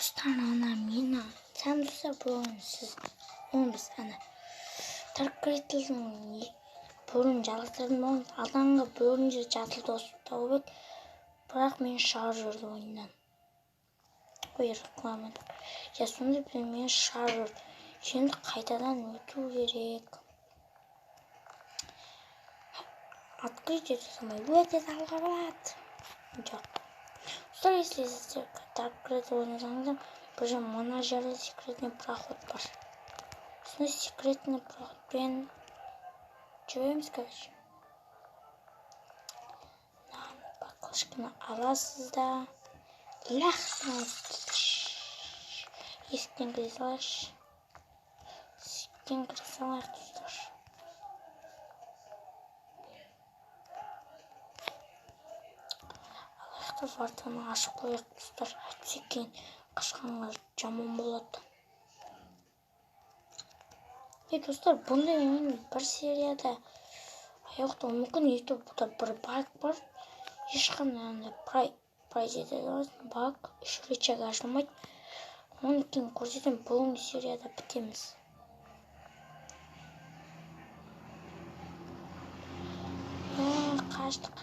Dostlar ana mina. Sen dostlar bugün siz onu biz ana. Tarkretilдің бөлін жалғастырдым оң алаңға бөлінже жатылды осы тауып бірақ мен шығарып жүрді ойыннан. Ой реклама. Я сонда мен шығарып жүрді. Şimdi қайтадан өту керек. Открыть это самое. Өте салға болады. Жоқ. Что если Таркретил ойнасаңыздар, бір мына жерде секретный проход бар. Сосын секретный проходпен жүреміз, короче. Баклажканы аласыз да. Лақтырыңыз. Есіктен кіре салайықшы. Есіктен кіре салайық, достар. Алаяқты вартаны ашып қояйық, достар. Әйтсе кейін қашқанға жаман болады. Достар, бұндай мен бір серияда аяқты мүмкін ютубта бір баг бар. Ешқандай прайс етеді. Баг үш рычаг ашылмайды. Оны кейін көрсетем, бұл серияда бітеміз. Қаштық.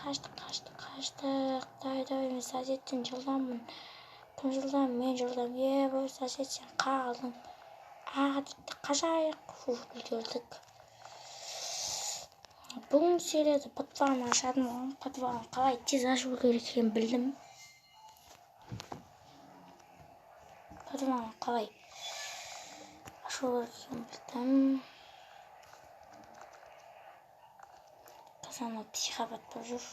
Давай, мен сосеттен жылдаммын. Кім жылдам? Мен жылдам. Бұл сосет сен қалдың. Тіпті қажайық. Үлгердік. Бұл серияда подвалын ашадым. Подвалын қалай тез ашу керек екенін білдім. Подвалын қалай ашу керек екенін білдім. Қазан психопат болып жүр.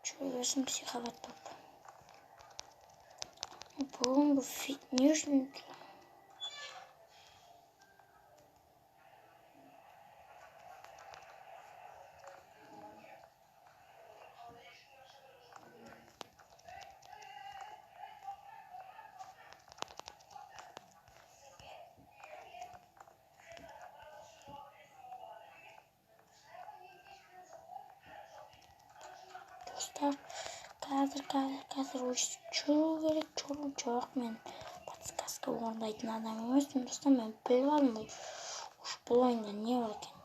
Жүргесін психопат болып. Бүгінгі не үшін? Dostlar, қазір жүру керек, жүру жоқ. Мен подсказка орындайтын адам емеспін. Достар, мен біліп алдым, бұл ойында не бар екен.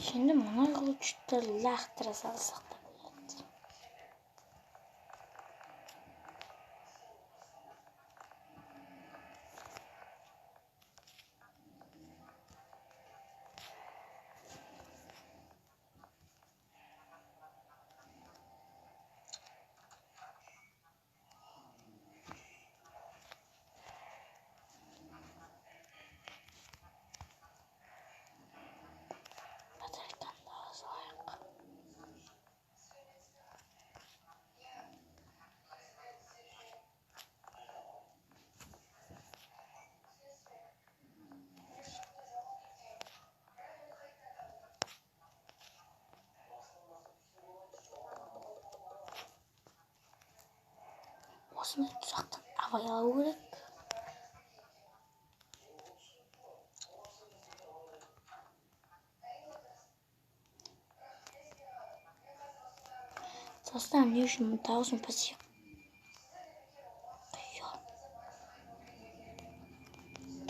Şimdi мына ключті лақтыра салсақ та болады. Осыны тұзақтан абай алу керек. Достар, не үшін дауысын пасек?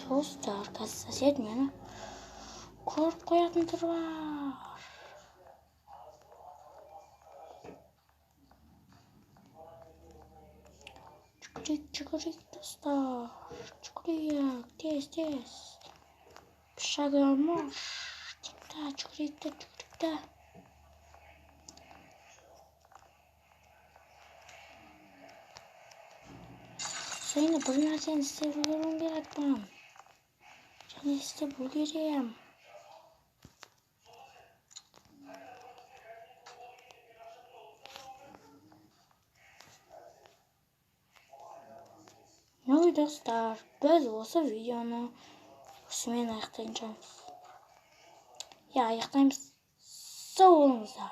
Достар, қазір сосед мені көріп қоятын түрі бар. Жүгірейік, достар. Жүгірейік, тез. Шага марш. Жүгірейік та. Sonra bir нәрсені істеп үлгеруім керек бұның. Және істеп үлгерем. Ну, достар, біз осы видеоны осымен аяқтаймыз. Аяқтаймыз. Сау болыңыздар.